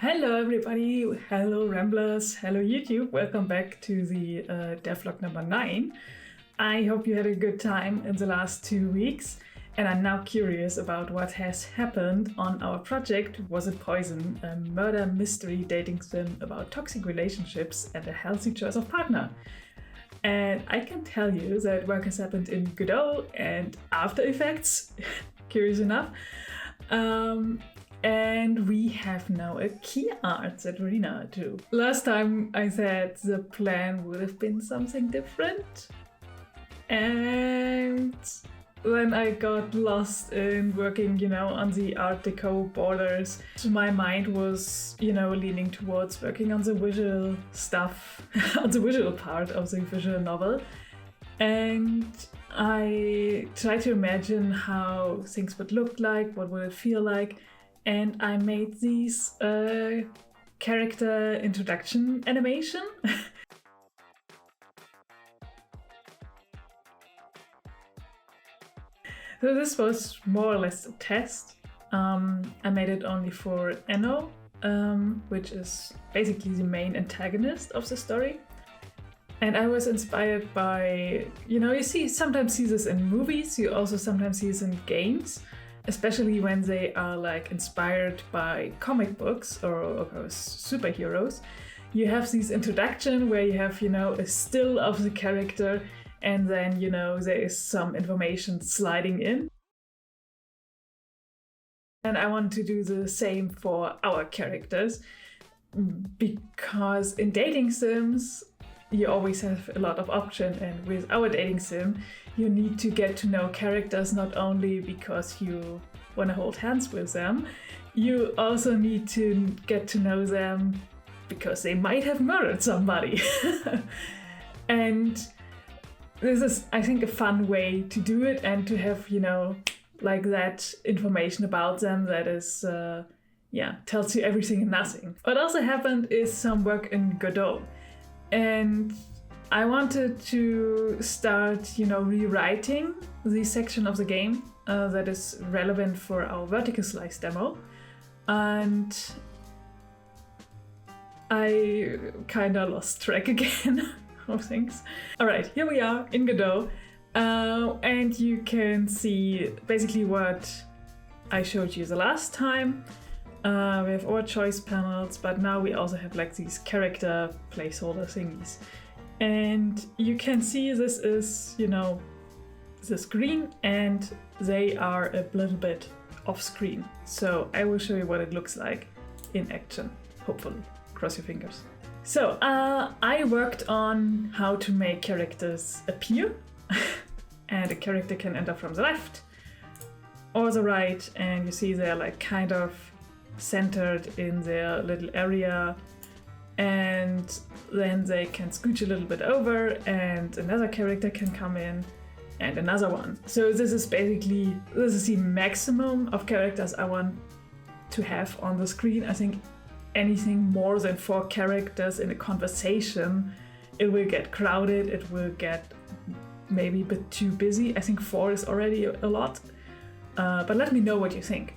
Hello everybody, hello Ramblers, hello YouTube, welcome back to the DevLog number 9. I hope you had a good time in the last 2 weeks, and I'm now curious about what has happened on our project Was It Poison, a murder mystery dating sim about toxic relationships and a healthy choice of partner. And I can tell you that work has happened in Godot and After Effects, curious enough. And we have now a key art that Rina drew. Last time I said the plan would have been something different. And then I got lost in working, on the Art Deco borders. So my mind was, leaning towards working on the visual stuff, on the visual part of the visual novel. And I tried to imagine how things would look like, what would it feel like. And I made these character introduction animation. So this was more or less a test. I made it only for Enno, which is basically the main antagonist of the story. And I was inspired by, you sometimes see this in movies, you also sometimes see this in games. Especially when they are inspired by comic books or superheroes. You have this introduction where you have, a still of the character and then, there is some information sliding in. And I want to do the same for our characters because in dating sims, you always have a lot of option, and with our dating sim, you need to get to know characters not only because you want to hold hands with them, you also need to get to know them because they might have murdered somebody. And this is, I think, a fun way to do it and to have, that information about them that is, tells you everything and nothing. What also happened is some work in Godot. And I wanted to start, rewriting the section of the game that is relevant for our vertical slice demo. And I kind of lost track again of things. All right, here we are in Godot. And you can see basically what I showed you the last time. We have our choice panels, but now we also have these character placeholder thingies. And you can see this is, the screen, and they are a little bit off screen. So I will show you what it looks like in action, hopefully. Cross your fingers. So I worked on how to make characters appear. And a character can enter from the left or the right, and you see they're kind of centered in their little area, and then they can scooch a little bit over and another character can come in and another one. So this is the maximum of characters I want to have on the screen. I think anything more than 4 characters in a conversation, it will get crowded, it will get maybe a bit too busy. I think 4 is already a lot, but let me know what you think.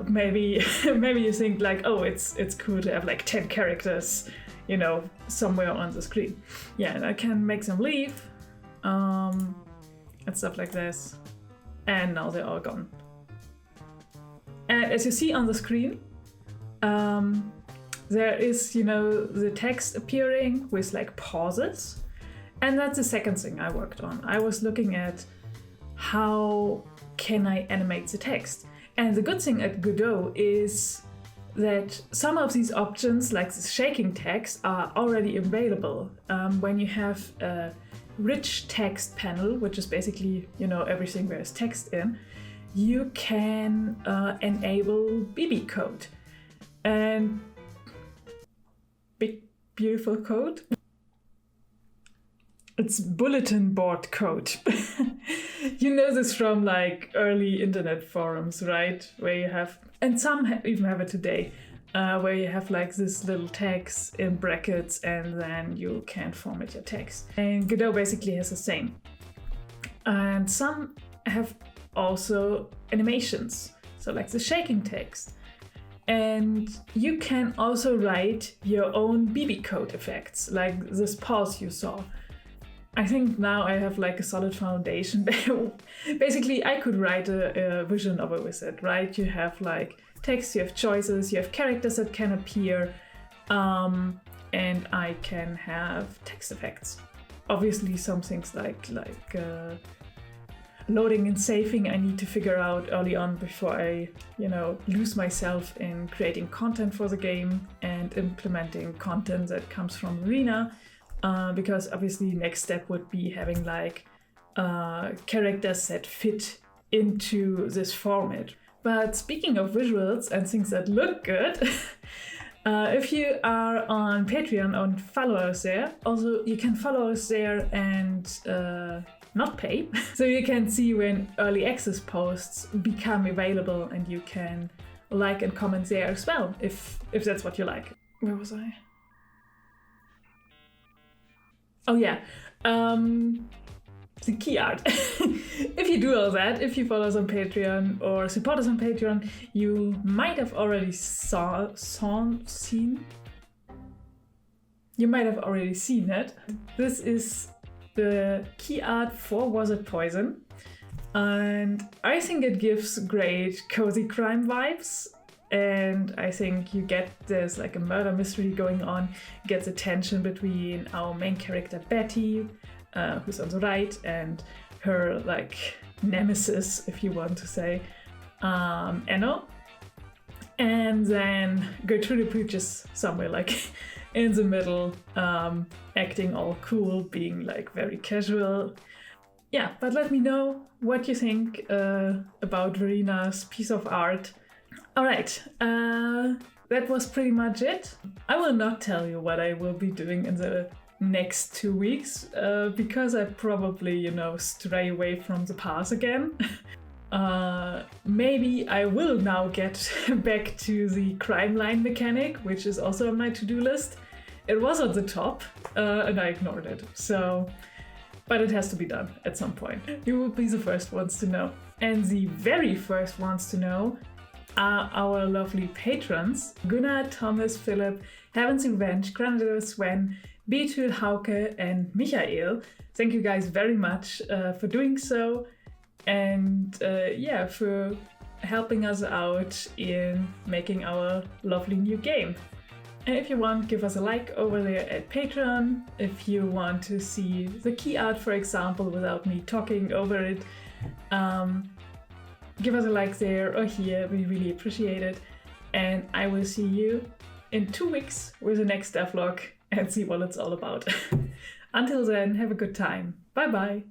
Maybe you think it's cool to have 10 characters, somewhere on the screen. Yeah, and I can make them leave, and stuff like this. And now they're all gone. And as you see on the screen, there is, the text appearing with pauses. And that's the second thing I worked on. I was looking at how can I animate the text. And the good thing at Godot is that some of these options, like the shaking text, are already available. When you have a rich text panel, which is basically, everything where there's text in, you can enable BB code. And big, beautiful code. It's bulletin board code. You know this from early internet forums, right? Where you have, and some even have it today, where you have this little text in brackets and then you can format your text. And Godot basically has the same. And some have also animations. So the shaking text. And you can also write your own BB code effects, like this pause you saw. I think now I have like a solid foundation. Basically, I could write a vision of a wizard, right? You have like text, you have choices, you have characters that can appear, and I can have text effects. Obviously, some things like loading and saving I need to figure out early on before I, lose myself in creating content for the game and implementing content that comes from Arena. Because obviously next step would be having like characters that fit into this format. But speaking of visuals and things that look good, if you are on Patreon and follow us there, also you can follow us there and not pay. So you can see when early access posts become available and you can like and comment there as well, if that's what you like. Where was I? Oh yeah, the key art. If you do all that, if you follow us on Patreon or support us on Patreon, you might have already seen. You might have already seen it. This is the key art for Was It Poison? And I think it gives great cozy crime vibes. And I think there's like a murder mystery going on. You get the tension between our main character Betty, who's on the right, and her like nemesis, if you want to say, Enno. And then Gertrude Breach is somewhere like in the middle, acting all cool, being like very casual. Yeah, but let me know what you think about Verina's piece of art. Alright, that was pretty much it. I will not tell you what I will be doing in the next 2 weeks, because I probably, stray away from the path again. Maybe I will now get back to the crime line mechanic, which is also on my to-do list. It was at the top, and I ignored it, but it has to be done at some point. You will be the first ones to know. And the very first ones to know are our lovely patrons: Gunnar, Thomas, Philip, Heaven's Revenge, Granada Sven, Betul, Hauke, and Michael. Thank you guys very much for doing so, and for helping us out in making our lovely new game. And if you want, give us a like over there at Patreon. If you want to see the key art, for example, without me talking over it, give us a like there or here. We really appreciate it. And I will see you in 2 weeks with the next DevLog and see what it's all about. Until then, have a good time. Bye bye.